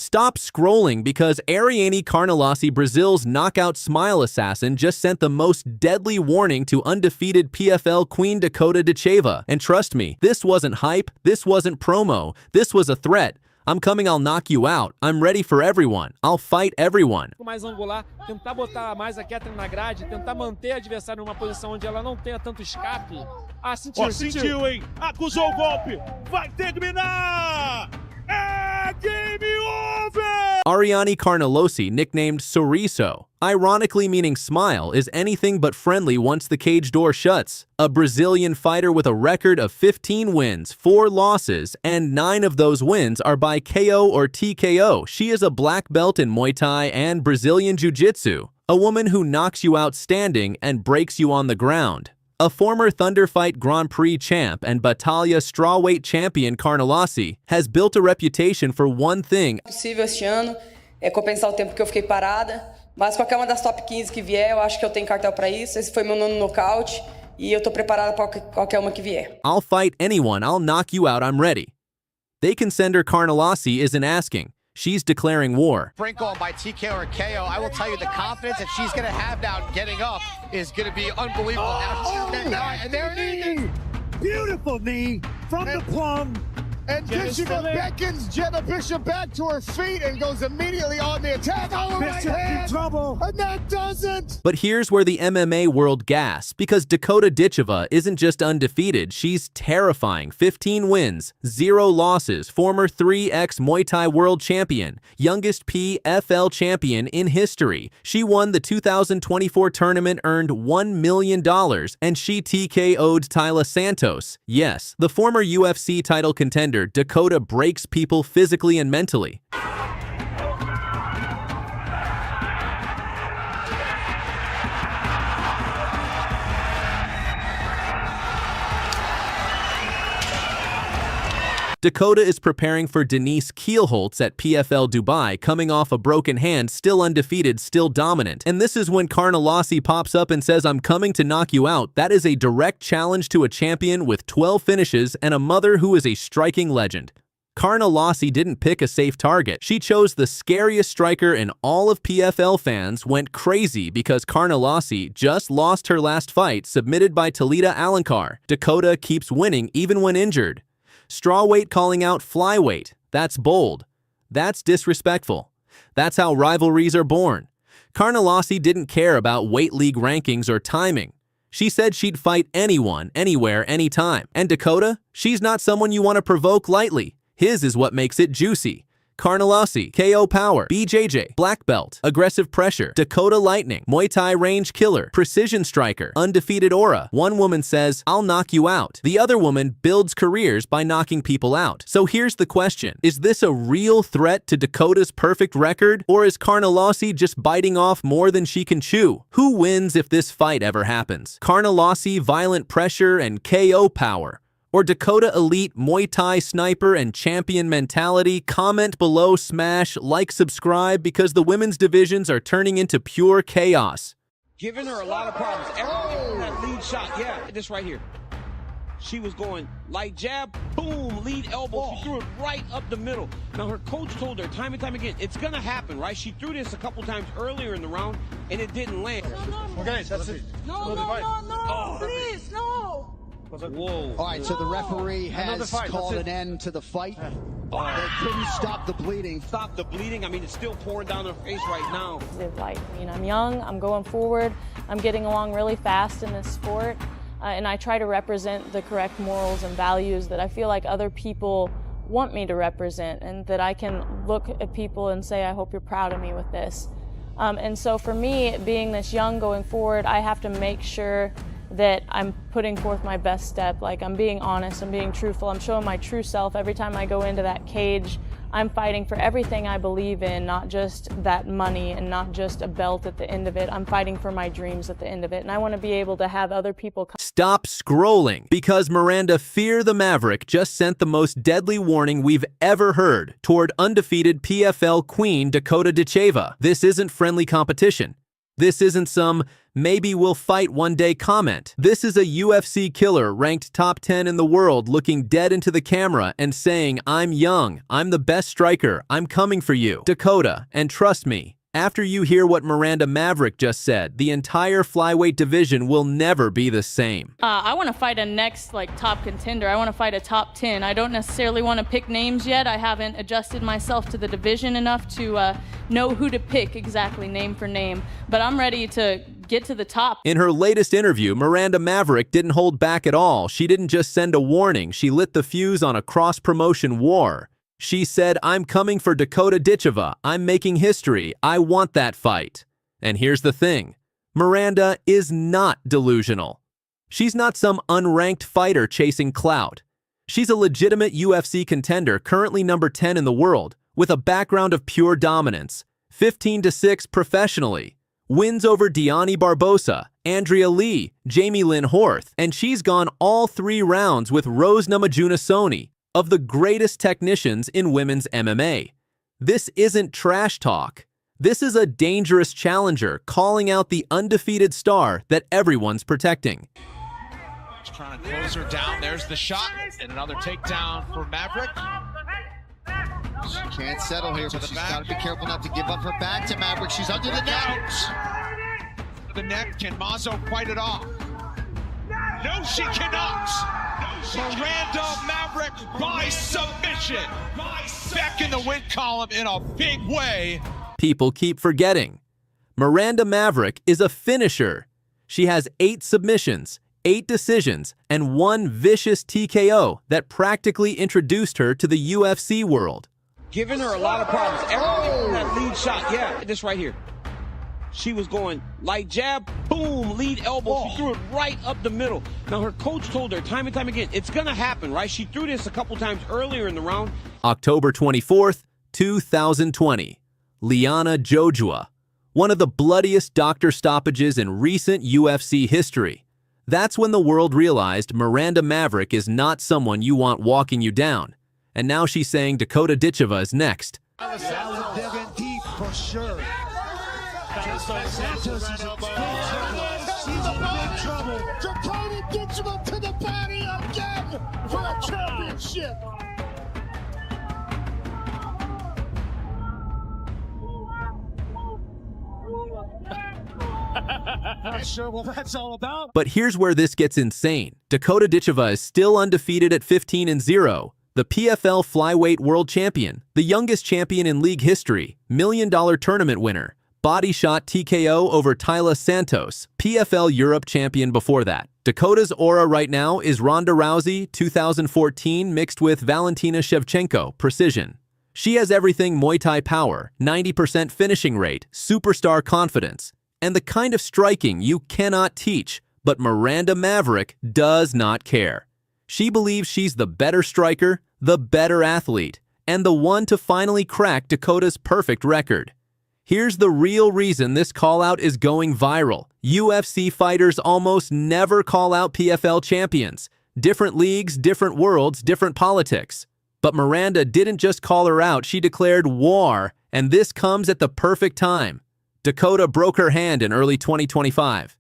Stop scrolling because Ariane Carnelossi, Brazil's knockout smile assassin, just sent the most deadly warning to undefeated PFL queen Dakota Ditcheva. And trust me, this wasn't hype, this wasn't promo, this was a threat. I'm coming, I'll knock you out. I'm ready for everyone. I'll fight everyone. Mais angular, tentar botar mais a Catherine na grade, tentar manter a adversária numa posição onde ela não tenha tanto escape. Ah, sentiu, sentiu, hein? Acusou o golpe. Vai terminar! É game over! Ariane Carnelossi, nicknamed Sorriso, ironically meaning smile, is anything but friendly once the cage door shuts. A Brazilian fighter with a record of 15 wins, 4 losses, and 9 of those wins are by KO or TKO. She is a black belt in Muay Thai and Brazilian Jiu-Jitsu, a woman who knocks you out standing and breaks you on the ground. A former Thunderfight Grand Prix champ and Batalha strawweight champion, Carnelossi has built a reputation for one thing. Possível este ano é compensar o tempo que eu fiquei parada, mas qualquer uma das top 15 que vier, eu acho que eu tenho cartel para isso. Esse foi meu 9º nocaute e eu tô preparada para qualquer uma que vier. I'll fight anyone, I'll knock you out, I'm ready. They can send her. Carnelossi isn't asking. She's declaring war. Sprinkle by TKO or KO. I will tell you the confidence that she's going to have now getting up is going to be unbelievable. And there it is. Beautiful knee from the plum. And Ditcheva beckons Jenna Bishop back to her feet and goes immediately on the attack. Oh, Bishop in trouble. And that doesn't. But here's where the MMA world gasps, because Dakota Ditcheva isn't just undefeated, she's terrifying. 15 wins, 0 losses, former 3x Muay Thai world champion, youngest PFL champion in history. She won the 2024 tournament, earned $1 million, and she TKO'd Taila Santos. Yes, the former UFC title contender Dakota breaks people physically and mentally. Dakota is preparing for Denise Kielholtz at PFL Dubai, coming off a broken hand, still undefeated, still dominant. And this is when Carnelossi pops up and says, I'm coming to knock you out. That is a direct challenge to a champion with 12 finishes and a mother who is a striking legend. Carnelossi didn't pick a safe target. She chose the scariest striker, and all of PFL fans went crazy because Carnelossi just lost her last fight, submitted by Taila Alencar. Dakota keeps winning even when injured. Strawweight calling out flyweight. That's bold. That's disrespectful. That's how rivalries are born. Carnelossi didn't care about weight league rankings or timing. She said she'd fight anyone, anywhere, anytime. And Dakota? She's not someone you want to provoke lightly. His is what makes it juicy. Carnelossi, KO power, BJJ, black belt, aggressive pressure, Dakota lightning, Muay Thai range killer, precision striker, undefeated aura. One woman says, I'll knock you out. The other woman builds careers by knocking people out. So here's the question. Is this a real threat to Dakota's perfect record? Or is Carnelossi just biting off more than she can chew? Who wins if this fight ever happens? Carnelossi, violent pressure and KO power? Or Dakota elite Muay Thai sniper and champion mentality? Comment below, smash, like, subscribe, because the women's divisions are turning into pure chaos. Giving her a lot of problems. Everything that lead shot, yeah, this right here. She was going light jab, boom, lead elbow. She threw it right up the middle. Now her coach told her time and time again, it's gonna happen, right? She threw this a couple times earlier in the round and it didn't land. Okay, that's it. Please, no. Whoa. All right, so the referee has called an end to the fight. They couldn't stop the bleeding. Stop the bleeding. I mean, it's still pouring down her face right now. I'm young, I'm going forward, I'm getting along really fast in this sport, and I try to represent the correct morals and values that I feel like other people want me to represent, and that I can look at people and say, I hope you're proud of me with this. And so for me, being this young going forward, I have to make sure that I'm putting forth my best step. Like, I'm being honest, I'm being truthful, I'm showing my true self every time I go into that cage. I'm fighting for everything I believe in, not just that money and not just a belt at the end of it. I'm fighting for my dreams at the end of it, and I want to be able to have other people Stop scrolling, because Miranda Fear the Maverick just sent the most deadly warning we've ever heard toward undefeated PFL queen Dakota Ditcheva. This isn't friendly competition. This isn't some maybe we'll fight one day comment. This is a UFC killer ranked top 10 in the world looking dead into the camera and saying, I'm young, I'm the best striker, I'm coming for you, Dakota. And trust me, after you hear what Miranda Maverick just said, the entire flyweight division will never be the same. I want to fight a next top contender. I want to fight a top 10. I don't necessarily want to pick names yet. I haven't adjusted myself to the division enough to know who to pick exactly name for name. But I'm ready to get to the top. In her latest interview, Miranda Maverick didn't hold back at all. She didn't just send a warning. She lit the fuse on a cross-promotion war. She said, I'm coming for Dakota Ditcheva. I'm making history. I want that fight. And here's the thing. Miranda is not delusional. She's not some unranked fighter chasing clout. She's a legitimate UFC contender, currently number 10 in the world, with a background of pure dominance. 15-6 professionally. Wins over Diani Barbosa, Andrea Lee, Jamie Lynn Horth, and she's gone all 3 rounds with Rose Namajunas, of the greatest technicians in women's MMA. This isn't trash talk. This is a dangerous challenger calling out the undefeated star that everyone's protecting. She's trying to close her down. There's the shot and another takedown for Maverick. She can't settle here, but she's got to be careful not to give up her back to Maverick. She's under the net. The neck, can Mazo fight it off? No, she cannot. Miranda Maverick by submission. Back in the win column in a big way. People keep forgetting. Miranda Maverick is a finisher. She has 8 submissions, 8 decisions, and 1 vicious TKO that practically introduced her to the UFC world. Giving her a lot of problems. Everything from that lead shot, yeah, this right here. She was going light jab, boom, lead elbow. She threw it right up the middle. Now, her coach told her time and time again, it's going to happen, right? She threw this a couple times earlier in the round. October 24th, 2020. Liana Jojua, one of the bloodiest doctor stoppages in recent UFC history. That's when the world realized Miranda Maverick is not someone you want walking you down. And now she's saying Dakota Ditcheva is next. Digging deep for sure. Santos is in big trouble. She's in big trouble. Dakota Ditcheva to the body again for a championship. Not sure what that's all about. But here's where this gets insane. Dakota Ditcheva is still undefeated at 15-0. The PFL flyweight world champion, the youngest champion in league history, $1 million tournament winner, body shot TKO over Taila Santos, PFL Europe champion before that. Dakota's aura right now is Ronda Rousey 2014 mixed with Valentina Shevchenko precision. She has everything Muay Thai power, 90% finishing rate, superstar confidence, and the kind of striking you cannot teach, but Miranda Maverick does not care. She believes she's the better striker, the better athlete, and the one to finally crack Dakota's perfect record. Here's the real reason this call-out is going viral. UFC fighters almost never call out PFL champions. Different leagues, different worlds, different politics. But Miranda didn't just call her out, she declared war, and this comes at the perfect time. Dakota broke her hand in early 2025.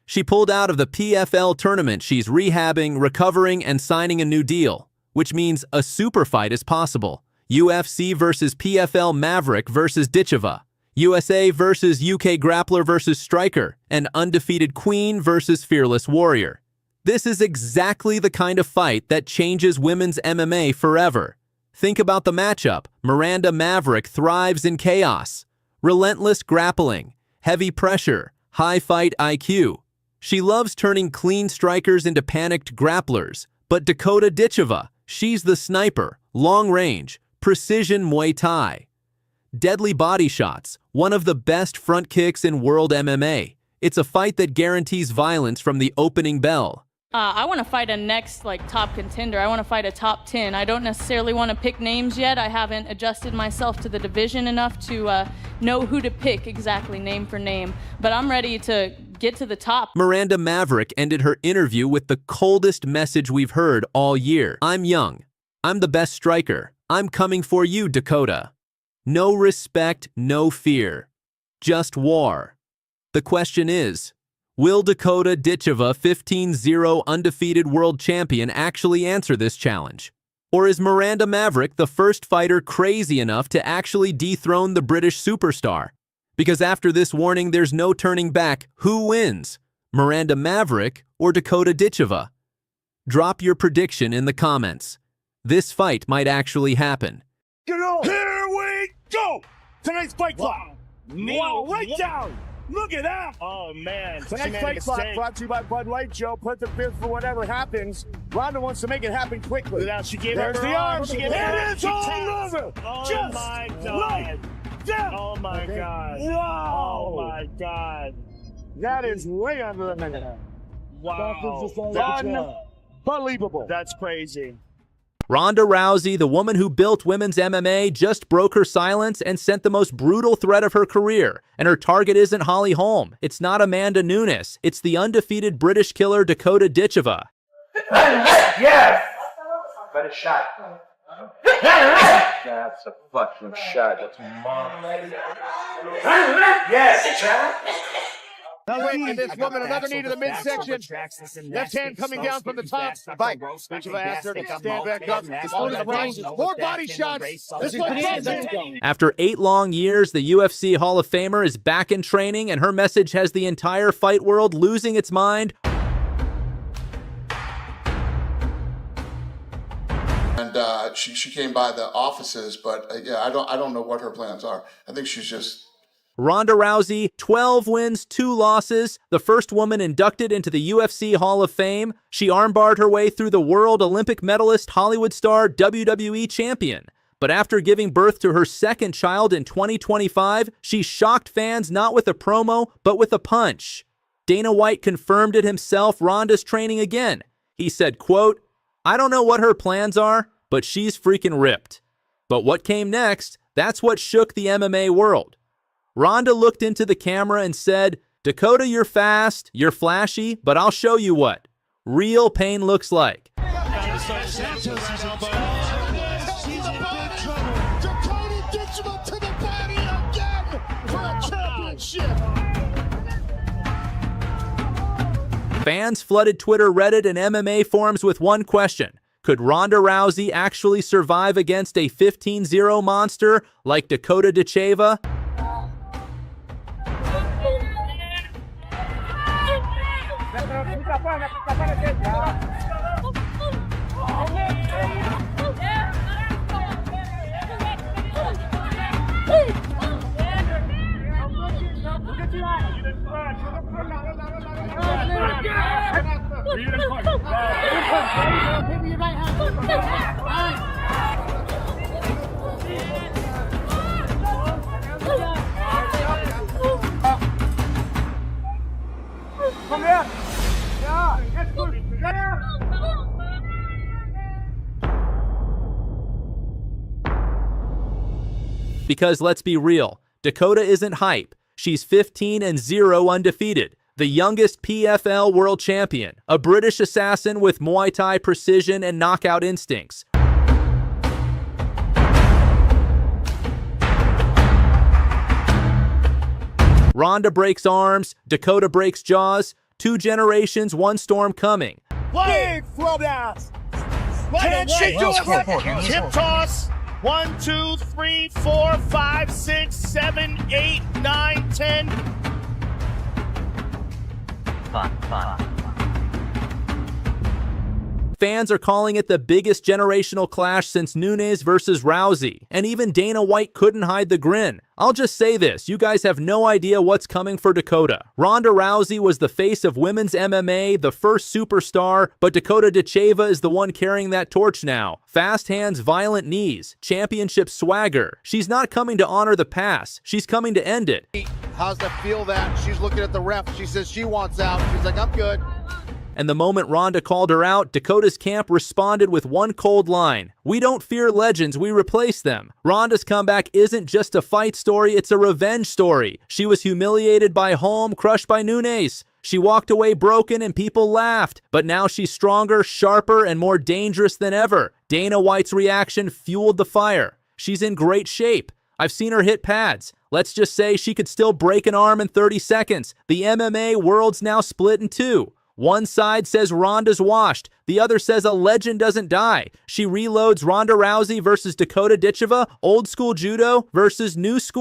She pulled out of the PFL tournament. She's rehabbing, recovering, and signing a new deal, which means a super fight is possible. UFC versus PFL Maverick versus Ditcheva. USA versus UK grappler versus striker, and undefeated queen versus fearless warrior. This is exactly the kind of fight that changes women's MMA forever. Think about the matchup. Miranda Maverick thrives in chaos. Relentless grappling, heavy pressure, high fight IQ. She loves turning clean strikers into panicked grapplers. But Dakota Ditcheva, she's the sniper, long range, precision Muay Thai. Deadly body shots, one of the best front kicks in world MMA. It's a fight that guarantees violence from the opening bell. I want to fight a next top contender. I want to fight a top 10. I don't necessarily want to pick names yet. I haven't adjusted myself to the division enough to know who to pick exactly name for name. But I'm ready to get to the top. Miranda Maverick ended her interview with the coldest message we've heard all year. I'm young. I'm the best striker. I'm coming for you, Dakota. No respect, no fear. Just war. The question is, will Dakota Ditcheva, 15-0 undefeated world champion, actually answer this challenge? Or is Miranda Maverick the first fighter crazy enough to actually dethrone the British superstar? Because after this warning, there's no turning back. Who wins? Miranda Maverick or Dakota Ditcheva? Drop your prediction in the comments. This fight might actually happen. Here we go! Tonight's fight clock. Wow, right down. Look at that. Oh, man. Tonight's fight clock brought to you by Bud Light, Joe. Put the fifth for whatever happens. Ronda wants to make it happen quickly. Now she gave There's her the arm. She gave her It is all over. Oh, Just my like God. that. Oh, my God. Wow. Oh, my God. That is way under a minute. Wow. Unbelievable. That's crazy. Ronda Rousey, the woman who built women's MMA, just broke her silence and sent the most brutal threat of her career. And her target isn't Holly Holm. It's not Amanda Nunes. It's the undefeated British killer Dakota Ditcheva. Yes! Better shot. That's a fucking shot. That's mom. Yes! Now wait, and this woman, another knee to the midsection. Left hand coming down from the top. Bite. Ditcheva asked her to stand back up. More body shots. This one. After 8 long years, the UFC Hall of Famer is back in training, and her message has the entire fight world losing its mind. And she came by the offices, but yeah, I don't know what her plans are. I think she's just. Ronda Rousey, 12 wins, 2 losses, the first woman inducted into the UFC Hall of Fame. She armbarred her way through the world Olympic medalist, Hollywood star, WWE champion. But after giving birth to her second child in 2025, she shocked fans not with a promo, but with a punch. Dana White confirmed it himself. Ronda's training again. He said, quote, "I don't know what her plans are, but she's freaking ripped." But what came next, that's what shook the MMA world. Ronda looked into the camera and said, "Dakota, you're fast, you're flashy, but I'll show you what real pain looks like." Santos is She's in big trouble. Dakota Ditcheva to the body again for a championship. Fans flooded Twitter, Reddit, and MMA forums with one question. Could Ronda Rousey actually survive against a 15-0 monster like Dakota Ditcheva? Come here. Yeah, that's good. Yeah. Because let's be real, Dakota isn't hype. She's 15-0 undefeated, the youngest PFL world champion, a British assassin with Muay Thai precision and knockout instincts. Ronda breaks arms, Dakota breaks jaws. 2 generations, 1 storm coming. Big throwdown. Can she do it? Tip toss. 1, 2, 3, 4, 5, 6, 7, 8, 9, 10. Fun. Fans are calling it the biggest generational clash since Nunes versus Rousey, and even Dana White couldn't hide the grin. I'll just say this, you guys have no idea what's coming for Dakota. Ronda Rousey was the face of women's MMA, the first superstar, but Dakota Ditcheva is the one carrying that torch now. Fast hands, violent knees, championship swagger. She's not coming to honor the past, she's coming to end it. How's that feel that? She's looking at the ref. She says she wants out. She's like, I'm good. And the moment Ronda called her out, Dakota's camp responded with one cold line. "We don't fear legends, we replace them." Ronda's comeback isn't just a fight story, it's a revenge story. She was humiliated by Holm, crushed by Nunes. She walked away broken and people laughed. But now she's stronger, sharper, and more dangerous than ever. Dana White's reaction fueled the fire. She's in great shape. I've seen her hit pads. Let's just say she could still break an arm in 30 seconds. The MMA world's now split in two. One side says Ronda's washed. The other says a legend doesn't die. She reloads Ronda Rousey versus Dakota Ditcheva, old school judo versus new school